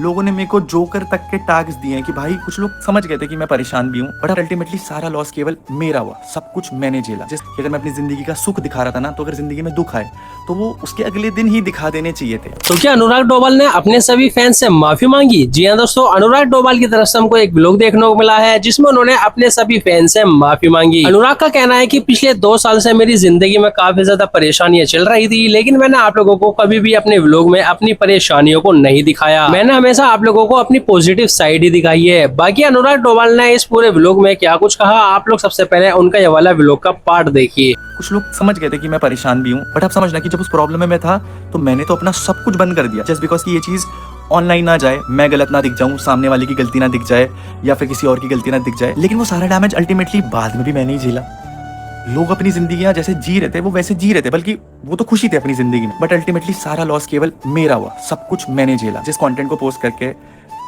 लोगों ने मेरे को जोकर तक के टैग्स दिए हैं कि भाई कुछ लोग समझ गए थे कि मैं परेशान भी हूँ, बट अल्टीमेटली सारा लॉस केवल मेरा हुआ, सब कुछ मैंने झेला। जैसे कि अगर मैं अपनी जिंदगी का सुख दिखा रहा था ना, तो अगर जिंदगी में दुख आए तो वो उसके अगले दिन ही दिखा देने चाहिए थे। तो क्या अनुराग डोभाल ने अपने सभी फैंस से माफी मांगी? जी हाँ दोस्तों, अनुराग डोभाल की तरफ से हमको एक व्लॉग देखने को मिला है जिसमें उन्होंने अपने सभी फैंस से माफी मांगी। अनुराग का कहना है कि पिछले 2 साल से मेरी जिंदगी में काफी ज्यादा परेशानियां चल रही थी, लेकिन मैंने आप लोगों को कभी भी अपने व्लॉग में अपनी परेशानियों को नहीं दिखाया। मैंने हमेशा आप लोगों को अपनी पॉजिटिव साइड ही दिखाई है। बाकी अनुराग डोभाल ने इस पूरे व्लॉग में क्या कुछ कहा, आप लोग सबसे पहले उनका ये वाला व्लॉग का पार्ट देखिए। कुछ लोग समझ गए थे कि मैं परेशान भी हूँ, बट आप समझना कि जब उस प्रॉब्लम में मैं था तो मैंने तो अपना सब कुछ बंद कर दिया जस्ट बिकॉज कि ये चीज ऑनलाइन ना जाए, मैं गलत ना दिख जाऊं, सामने वाले की गलती ना दिख जाए या फिर किसी और की गलती ना दिख जाए। लेकिन वो सारा डैमेज अल्टीमेटली बाद में भी मैंने ही झेला। लोग अपनी जिंदगियां जैसे जी रहे थे वो वैसे जी रहे थे, बल्कि वो तो खुशी थे अपनी जिंदगी में, बट अल्टीमेटली सारा लॉस केवल मेरा हुआ, सब कुछ मैंने झेला। जिस कंटेंट को पोस्ट करके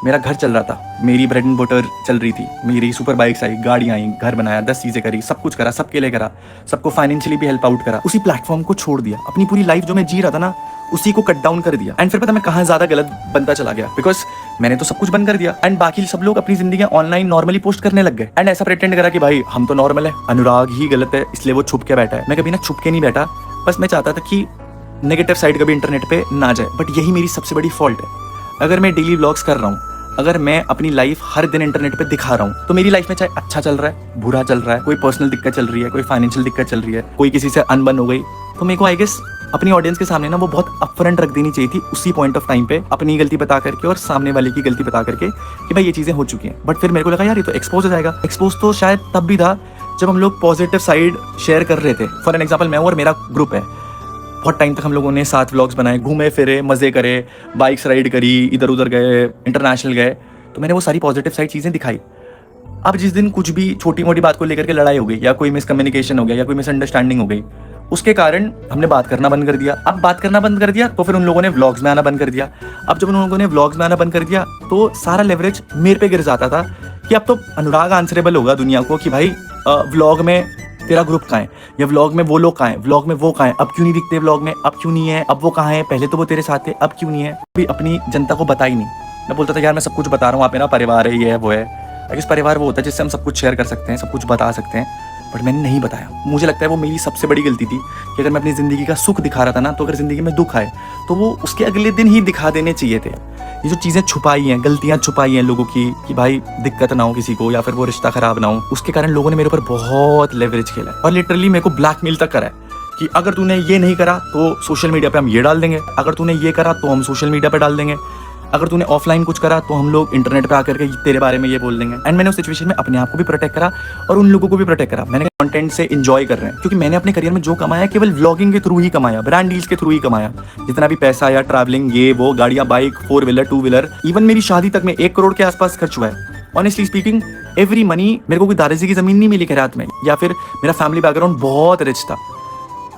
मेरा घर चल रहा था, मेरी ब्रेड एंड बटर चल रही थी, मेरी सुपर बाइक्स आई, गाड़ियां आई, घर बनाया, 10 चीजें करी, सब कुछ करा, सबके लिए करा, सबको फाइनेंशियली भी हेल्प आउट करा, उसी प्लेटफॉर्म को छोड़ दिया। अपनी पूरी लाइफ जो मैं जी रहा था ना, उसी को कट डाउन कर दिया। एंड फिर पता मैं कहाँ ज्यादा गलत बनता चला गया, बिकॉज मैंने तो सब कुछ बंद कर दिया एंड बाकी सब लोग अपनी जिंदगी ऑनलाइन नॉर्मली पोस्ट करने लग गए एंड ऐसा प्रिटेंड करा कि भाई हम तो नॉर्मल है, अनुराग ही गलत है इसलिए वो छुप के बैठा है। मैं कभी ना छुप के नहीं बैठा, बस मैं चाहता था कि नेगेटिव साइड कभी इंटरनेट पे ना जाए, बट यही मेरी सबसे बड़ी फॉल्ट है। अगर मैं डेली व्लॉग्स कर रहा हूँ, अगर मैं अपनी लाइफ हर दिन इंटरनेट पे दिखा रहा हूँ, तो मेरी लाइफ में चाहे अच्छा चल रहा है, बुरा चल रहा है, कोई पर्सनल दिक्कत चल रही है, कोई फाइनेंशियल दिक्कत चल रही है, कोई किसी से अनबन हो गई, तो मेरे को आई गेस अपनी ऑडियंस के सामने ना वो बहुत अपफ्रंट रख देनी चाहिए थी उसी पॉइंट ऑफ टाइम पे, अपनी गलती बता करके और सामने वाले की गलती बता करके कि भाई ये चीजें हो चुकी हैं। बट फिर मेरे को लगा यार ये तो एक्सपोज हो जाएगा। एक्सपोज तो शायद तब भी था जब हम लोग पॉजिटिव साइड शेयर कर रहे थे। फॉर एन एग्जाम्पल, मैं और मेरा ग्रुप है, बहुत टाइम तक हम लोगों ने साथ व्लॉग्स बनाए, घूमे फिरे, मजे करे, बाइक्स राइड करी, इधर उधर गए, इंटरनेशनल गए, तो मैंने वो सारी पॉजिटिव साइड चीजें दिखाई। अब जिस दिन कुछ भी छोटी मोटी बात को लेकर के लड़ाई हो गई या कोई मिसकम्युनिकेशन हो गया या कोई मिसअंडरस्टैंडिंग हो गई, उसके कारण हमने बात करना बंद कर दिया। अब बात करना बंद कर दिया तो फिर उन लोगों ने व्लॉग्स में आना बंद कर दिया। अब जब उन लोगों ने व्लॉग्स में आना बंद कर दिया तो सारा लेवरेज मेरे पे गिर जाता था कि अब तो अनुराग आंसरेबल होगा दुनिया को कि भाई व्लॉग में तेरा ग्रुप कहाँ है, या व्लॉग में वो लोग कहाँ है, व्लॉग में वो कहाँ है, अब क्यों नहीं दिखते व्लॉग में, अब क्यों नहीं है, अब वो कहाँ है, पहले तो वो तेरे साथ थे, अब क्यों नहीं है। भी अपनी जनता को बता ही नहीं। मैं बोलता था यार मैं सब कुछ बता रहा हूँ, आप मेरा परिवार है, ये है वो है। अगर परिवार वो होता है जिससे हम सब कुछ शेयर कर सकते हैं, सब कुछ बता सकते हैं, बट मैंने नहीं बताया। मुझे लगता है वो मेरी सबसे बड़ी गलती थी कि अगर मैं अपनी जिंदगी का सुख दिखा रहा था ना, तो अगर जिंदगी में दुख आए तो वो उसके अगले दिन ही दिखा देने चाहिए थे। ये जो चीजें छुपाई हैं, गलतियां छुपाई हैं लोगों की कि भाई दिक्कत ना हो किसी को या फिर वो रिश्ता खराब ना हो, उसके कारण लोगों ने मेरे ऊपर बहुत लेवरेज खेला है और लिटरली मेरे को ब्लैकमेल तक करा है कि अगर तूने ये नहीं करा तो सोशल मीडिया पे हम ये डाल देंगे, अगर तूने ये करा तो हम सोशल मीडिया पे डाल देंगे, अगर तूने ऑफलाइन कुछ करा तो हम लोग इंटरनेट पे आकर के तेरे बारे में ये बोल देंगे। एंड मैंने उस सिचुएशन में अपने आप को भी प्रोटेक्ट करा और उन लोगों को भी प्रोटेक्ट करा। मैंने कंटेंट से एंजॉय कर रहे हैं, क्योंकि मैंने अपने करियर में जो कमाया केवल व्लॉगिंग के थ्रू ही कमाया, ब्रांड डील्स के थ्रू ही कमाया। जितना भी पैसा आया, ट्रैवलिंग, ये वो, गाड़ियां, बाइक, 4 व्हीलर 2 व्हीलर, इवन मेरी शादी तक में 1 करोड़ के आसपास खर्च हुआ है। ऑनेस्टली स्पीकिंग, एवरी मनी, मेरे को कोई दादाजी की जमीन नहीं मिली खैरात में, या फिर मेरा फैमिली बैकग्राउंड बहुत रिच था।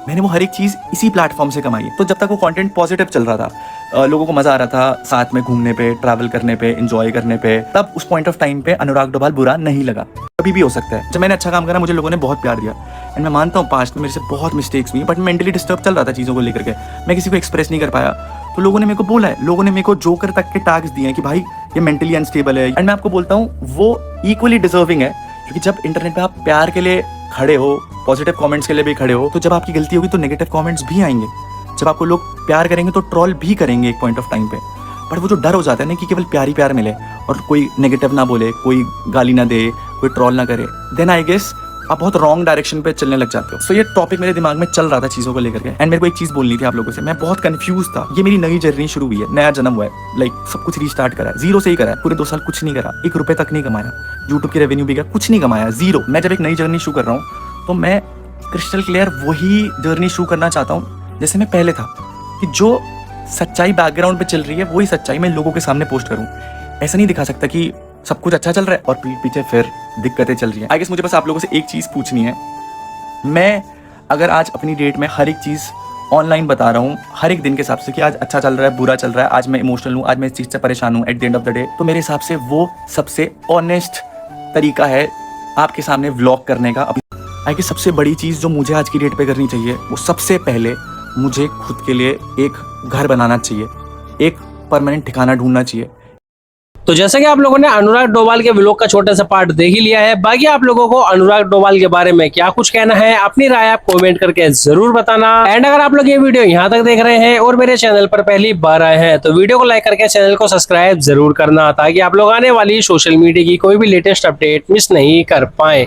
मैंने वो हर एक चीज इसी प्लेटफॉर्म से कमाई है। तो जब तक वो कंटेंट पॉजिटिव चल रहा था, लोगों को मजा आ रहा था साथ में घूमने पे, ट्रैवल करने पे, एंजॉय करने पे, तब उस पॉइंट ऑफ टाइम पे अनुराग डोभाल बुरा नहीं लगा। कभी भी हो सकता है। जब मैंने अच्छा काम करा मुझे लोगों ने बहुत प्यार दिया एंड मैं मानता हूँ पास्ट में मेरे से बहुत मिस्टेक्स हुई, बट मेंटली डिस्टर्ब चल रहा था चीज़ों को लेकर के, मैं किसी को एक्सप्रेस नहीं कर पाया। तो लोगों ने मेरे को बोला है, लोगों ने मेरे को जोकर तक के टैग्स दिए हैं कि भाई ये मेंटली अनस्टेबल है। एंड मैं आपको बोलता हूँ वो इक्वली डिजर्विंग है, क्योंकि जब इंटरनेट पे आप प्यार के लिए खड़े हो, पॉजिटिव कमेंट्स के लिए भी खड़े हो, तो जब आपकी गलती होगी तो नेगेटिव कमेंट्स भी आएंगे। जब आपको लोग प्यार करेंगे तो ट्रोल भी करेंगे एक पॉइंट ऑफ टाइम पे। बट वो जो डर हो जाता है ना कि केवल प्यार ही प्यार मिले और कोई नेगेटिव ना बोले, कोई गाली ना दे, कोई ट्रोल ना करे, देन आई गेस आप बहुत रॉन्ग डायरेक्शन पे चलने लग जाते हो। सो ये टॉपिक मेरे दिमाग में चल रहा था चीज़ों को लेकर के एंड मेरे को एक चीज़ बोलनी थी आप लोगों से। मैं बहुत कंफ्यूज था। ये मेरी नई जर्नी शुरू हुई है, नया जन्म हुआ है, लाइक सब कुछ रीस्टार्ट करा है, जीरो से ही करा है। पूरे 2 साल कुछ नहीं करा, 1 रुपये तक नहीं कमाया, यूट्यूब की रेवेन्यू भी गया, कुछ नहीं कमाया, जीरो। मैं जब एक नई जर्नी शुरू कर रहा हूँ तो मैं क्रिस्टल क्लियर वही जर्नी शुरू करना चाहता हूँ जैसे मैं पहले था, कि जो सच्चाई बैकग्राउंड पे चल रही है वही सच्चाई मैं लोगों के सामने पोस्ट करूँ। ऐसा नहीं दिखा सकता कि सब कुछ अच्छा चल रहा है और पीठ पीछे फिर दिक्कतें चल रही हैं। आई गेस मुझे बस आप लोगों से एक चीज़ पूछनी है। मैं अगर आज अपनी डेट में हर एक चीज़ ऑनलाइन बता रहा हूँ, हर एक दिन के हिसाब से कि आज अच्छा चल रहा है, बुरा चल रहा है, आज मैं इमोशनल हूँ, आज मैं इस चीज़ से परेशान हूँ, at the end of the day, तो मेरे हिसाब से वो सबसे ऑनेस्ट तरीका है आपके सामने व्लॉग करने का। आई गेस सबसे बड़ी चीज़ जो मुझे आज की डेट पे करनी चाहिए, वो सबसे पहले मुझे खुद के लिए एक घर बनाना चाहिए, एक परमानेंट ठिकाना ढूंढना चाहिए। तो जैसा कि आप लोगों ने अनुराग डोभाल के व्लॉग का छोटा सा पार्ट देख ही लिया है, बाकी आप लोगों को अनुराग डोभाल के बारे में क्या कुछ कहना है, अपनी राय आप कमेंट करके जरूर बताना। एंड अगर आप लोग ये वीडियो यहाँ तक देख रहे हैं और मेरे चैनल पर पहली बार आए हैं तो वीडियो को लाइक करके चैनल को सब्सक्राइब जरूर करना, ताकि आप लोग आने वाली सोशल मीडिया की कोई भी लेटेस्ट अपडेट मिस नहीं कर पाए।